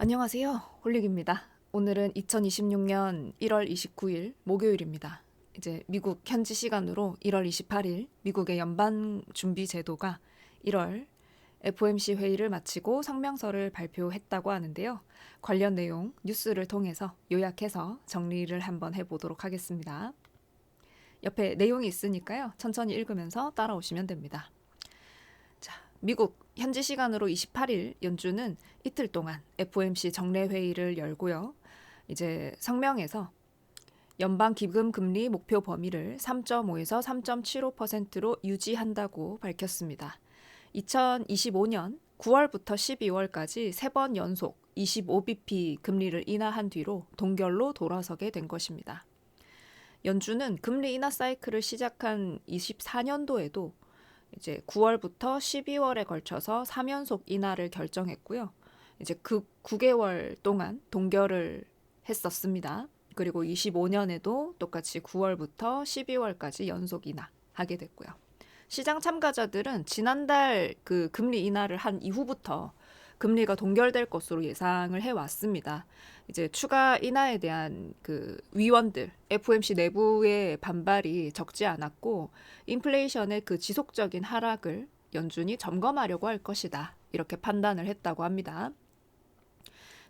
안녕하세요. 홀릭입니다. 오늘은 2026년 1월 29일 목요일입니다. 이제 미국 현지 시간으로 1월 28일 미국의 연방 준비 제도가 1월 FOMC 회의를 마치고 성명서를 발표했다고 하는데요. 관련 내용 뉴스를 통해서 요약해서 정리를 한번 해보도록 하겠습니다. 옆에 내용이 있으니까요. 천천히 읽으면서 따라오시면 됩니다. 자, 미국 현지 시간으로 28일 연준은 이틀 동안 FOMC 정례 회의를 열고요. 이제 성명에서 연방 기금 금리 목표 범위를 3.5에서 3.75%로 유지한다고 밝혔습니다. 2025년 9월부터 12월까지 3번 연속 25bp 금리를 인하한 뒤로 동결로 돌아서게 된 것입니다. 연준은 금리 인하 사이클을 시작한 24년도에도 이제 9월부터 12월에 걸쳐서 3연속 인하를 결정했고요. 이제 그 9개월 동안 동결을 했었습니다. 그리고 25년에도 똑같이 9월부터 12월까지 연속 인하하게 됐고요. 시장 참가자들은 지난달 그 금리 인하를 한 이후부터 금리가 동결될 것으로 예상을 해왔습니다. 이제 추가 인하에 대한 그 위원들, FOMC 내부의 반발이 적지 않았고, 인플레이션의 그 지속적인 하락을 연준이 점검하려고 할 것이다. 이렇게 판단을 했다고 합니다.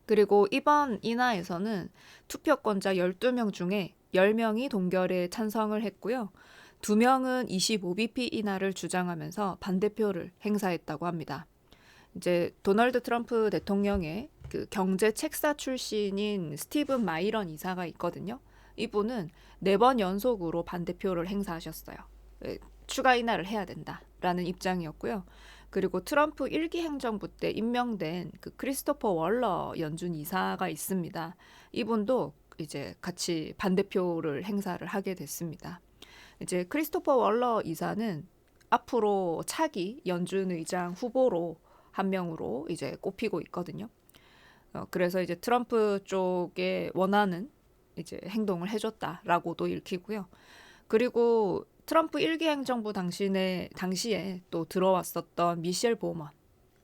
그리고 이번 인하에서는 투표권자 12명 중에 10명이 동결에 찬성을 했고요. 2명은 25bp 인하를 주장하면서 반대표를 행사했다고 합니다. 이제 도널드 트럼프 대통령의 그 경제 책사 출신인 스티븐 마이런 이사가 있거든요. 이분은 4번 연속으로 반대표를 행사하셨어요. 추가 인하를 해야 된다라는 입장이었고요. 그리고 트럼프 1기 행정부 때 임명된 그 크리스토퍼 월러 연준 이사가 있습니다. 이분도 이제 같이 반대표를 행사를 하게 됐습니다. 이제 크리스토퍼 월러 이사는 앞으로 차기 연준 의장 후보로 한 명으로 이제 꼽히고 있거든요. 그래서 이제 트럼프 쪽에 원하는 이제 행동을 해줬다라고도 읽히고요. 그리고 트럼프 1기 행정부 당시에 또 들어왔었던 미셸 보먼,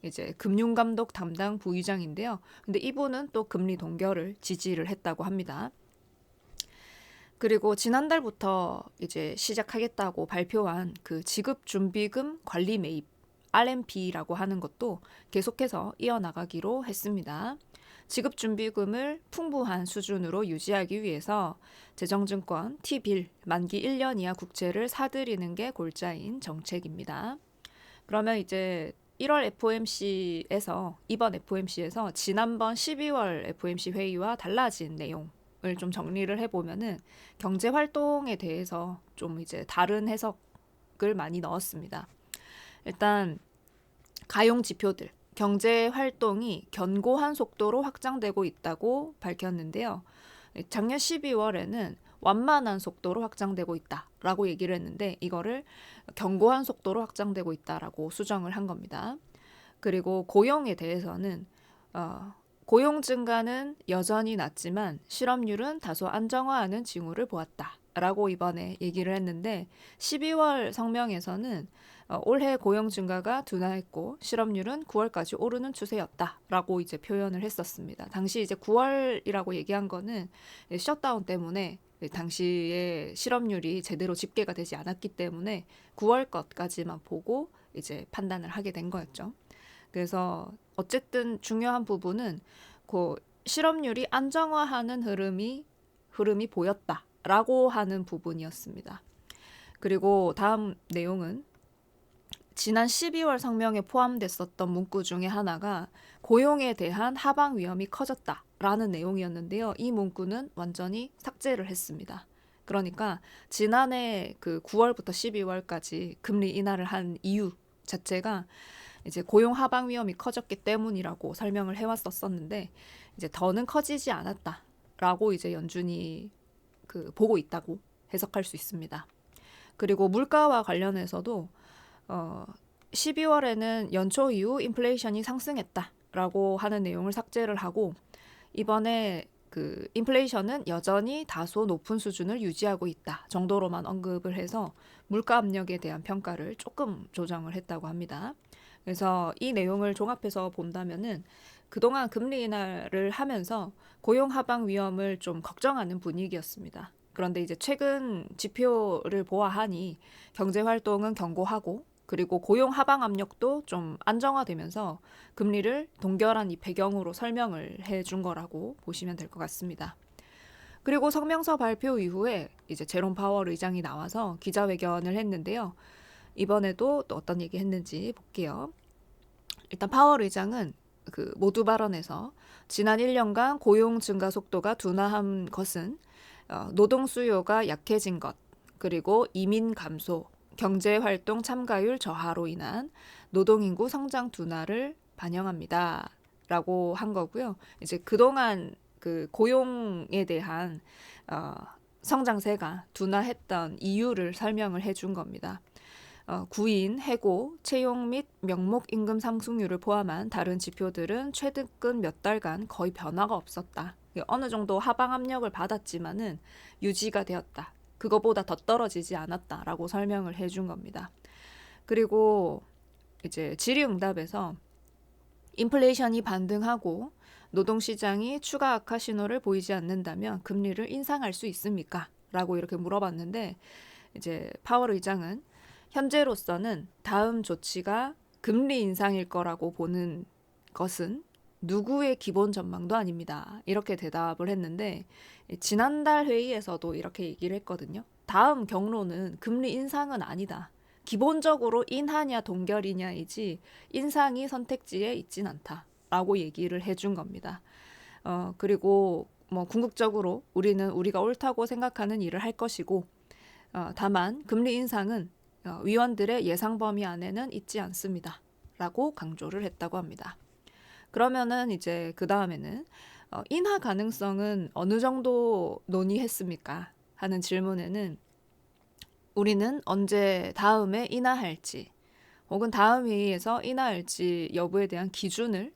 이제 금융감독 담당 부의장인데요. 근데 이분은 또 금리 동결을 지지를 했다고 합니다. 그리고 지난달부터 이제 시작하겠다고 발표한 그 지급준비금 관리 매입 RMP라고 하는 것도 계속해서 이어나가기로 했습니다. 지급준비금을 풍부한 수준으로 유지하기 위해서 재정증권 T빌 만기 1년 이하 국채를 사들이는 게 골자인 정책입니다. 그러면 이제 1월 FOMC에서 이번 FOMC에서 지난번 12월 FOMC 회의와 달라진 내용을 좀 정리를 해보면은 경제 활동에 대해서 좀 이제 다른 해석을 많이 넣었습니다. 일단 가용 지표들, 경제 활동이 견고한 속도로 확장되고 있다고 밝혔는데요. 작년 12월에는 완만한 속도로 확장되고 있다라고 얘기를 했는데 이거를 견고한 속도로 확장되고 있다라고 수정을 한 겁니다. 그리고 고용에 대해서는 고용 증가는 여전히 낮지만 실업률은 다소 안정화하는 징후를 보았다라고 이번에 얘기를 했는데 12월 성명에서는 올해 고용 증가가 둔화했고 실업률은 9월까지 오르는 추세였다라고 이제 표현을 했었습니다. 당시 이제 9월이라고 얘기한 거는 셧다운 때문에 당시에 실업률이 제대로 집계가 되지 않았기 때문에 9월 것까지만 보고 이제 판단을 하게 된 거였죠. 그래서 어쨌든 중요한 부분은 그 실업률이 안정화하는 흐름이 보였다라고 하는 부분이었습니다. 그리고 다음 내용은 지난 12월 성명에 포함됐었던 문구 중에 하나가 고용에 대한 하방 위험이 커졌다라는 내용이었는데요. 이 문구는 완전히 삭제를 했습니다. 그러니까 지난해 그 9월부터 12월까지 금리 인하를 한 이유 자체가 이제 고용 하방 위험이 커졌기 때문이라고 설명을 해왔었는데 이제 더는 커지지 않았다라고 이제 연준이 그 보고 있다고 해석할 수 있습니다. 그리고 물가와 관련해서도 12월에는 연초 이후 인플레이션이 상승했다라고 하는 내용을 삭제를 하고 이번에 그 인플레이션은 여전히 다소 높은 수준을 유지하고 있다 정도로만 언급을 해서 물가 압력에 대한 평가를 조금 조정을 했다고 합니다. 그래서 이 내용을 종합해서 본다면은 그동안 금리 인하를 하면서 고용 하방 위험을 좀 걱정하는 분위기였습니다. 그런데 이제 최근 지표를 보아하니 경제 활동은 견고하고 그리고 고용 하방 압력도 좀 안정화되면서 금리를 동결한 이 배경으로 설명을 해준 거라고 보시면 될 것 같습니다. 그리고 성명서 발표 이후에 이제 제롬 파월 의장이 나와서 기자회견을 했는데요. 이번에도 또 어떤 얘기 했는지 볼게요. 일단 파월 의장은 그 모두 발언에서 지난 1년간 고용 증가 속도가 둔화한 것은 노동 수요가 약해진 것, 그리고 이민 감소, 경제 활동 참가율 저하로 인한 노동인구 성장 둔화를 반영합니다. 라고 한 거고요. 이제 그동안 그 고용에 대한 성장세가 둔화했던 이유를 설명을 해준 겁니다. 구인, 해고, 채용 및 명목 임금 상승률을 포함한 다른 지표들은 최근 몇 달간 거의 변화가 없었다. 어느 정도 하방 압력을 받았지만은 유지가 되었다. 그거보다 더 떨어지지 않았다라고 설명을 해준 겁니다. 그리고 이제 질의응답에서 인플레이션이 반등하고 노동시장이 추가 악화 신호를 보이지 않는다면 금리를 인상할 수 있습니까? 라고 이렇게 물어봤는데 이제 파월 의장은 현재로서는 다음 조치가 금리 인상일 거라고 보는 것은 누구의 기본 전망도 아닙니다. 이렇게 대답을 했는데 지난달 회의에서도 이렇게 얘기를 했거든요. 다음 경로는 금리 인상은 아니다. 기본적으로 인하냐 동결이냐이지 인상이 선택지에 있진 않다라고 얘기를 해준 겁니다. 그리고 뭐 궁극적으로 우리는 우리가 옳다고 생각하는 일을 할 것이고 다만 금리 인상은 위원들의 예상 범위 안에는 있지 않습니다. 라고 강조를 했다고 합니다. 그러면은 이제 그 다음에는 인하 가능성은 어느 정도 논의했습니까? 하는 질문에는 우리는 언제 다음에 인하할지 혹은 다음 회의에서 인하할지 여부에 대한 기준을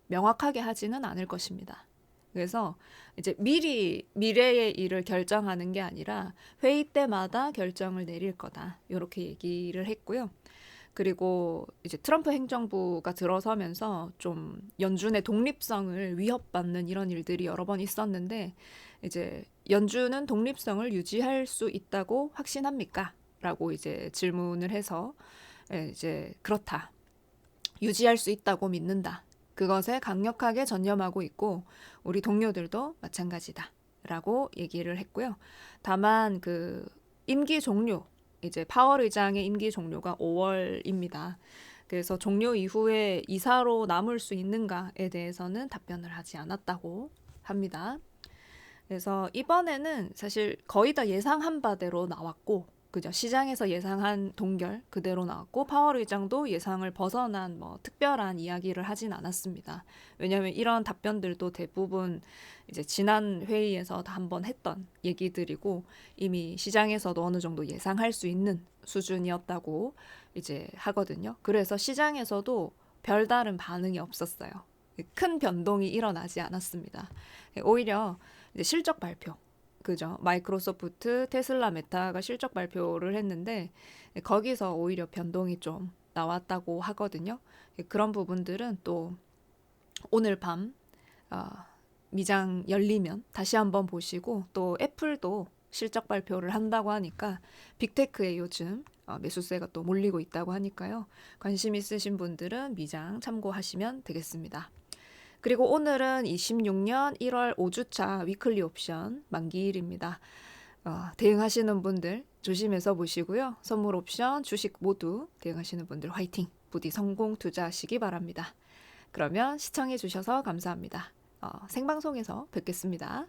명확하게 하지는 않을 것입니다. 그래서 이제 미리 미래의 일을 결정하는 게 아니라 회의 때마다 결정을 내릴 거다. 이렇게 얘기를 했고요. 그리고 이제 트럼프 행정부가 들어서면서 좀 연준의 독립성을 위협받는 이런 일들이 여러 번 있었는데 이제 연준은 독립성을 유지할 수 있다고 확신합니까? 라고 이제 질문을 해서 이제 그렇다. 유지할 수 있다고 믿는다. 그것에 강력하게 전념하고 있고 우리 동료들도 마찬가지다. 라고 얘기를 했고요. 다만 그 임기 종료, 이제 파월 의장의 임기 종료가 5월입니다. 그래서 종료 이후에 이사로 남을 수 있는가에 대해서는 답변을 하지 않았다고 합니다. 그래서 이번에는 사실 거의 다 예상한 바대로 나왔고 그죠? 시장에서 예상한 동결 그대로 나왔고 파월 의장도 예상을 벗어난 뭐 특별한 이야기를 하진 않았습니다. 왜냐하면 이런 답변들도 대부분 이제 지난 회의에서 다 한번 했던 얘기들이고 이미 시장에서도 어느 정도 예상할 수 있는 수준이었다고 이제 하거든요. 그래서 시장에서도 별다른 반응이 없었어요. 큰 변동이 일어나지 않았습니다. 오히려 이제 실적 발표 그죠. 마이크로소프트, 테슬라, 메타가 실적 발표를 했는데 거기서 오히려 변동이 좀 나왔다고 하거든요. 그런 부분들은 또 오늘 밤 미장 열리면 다시 한번 보시고 또 애플도 실적 발표를 한다고 하니까 빅테크에 요즘 매수세가 또 몰리고 있다고 하니까요. 관심 있으신 분들은 미장 참고하시면 되겠습니다. 그리고 오늘은 26년 1월 5주차 위클리 옵션 만기일입니다. 대응하시는 분들 조심해서 보시고요. 선물 옵션, 주식 모두 대응하시는 분들 화이팅! 부디 성공 투자하시기 바랍니다. 그러면 시청해 주셔서 감사합니다. 생방송에서 뵙겠습니다.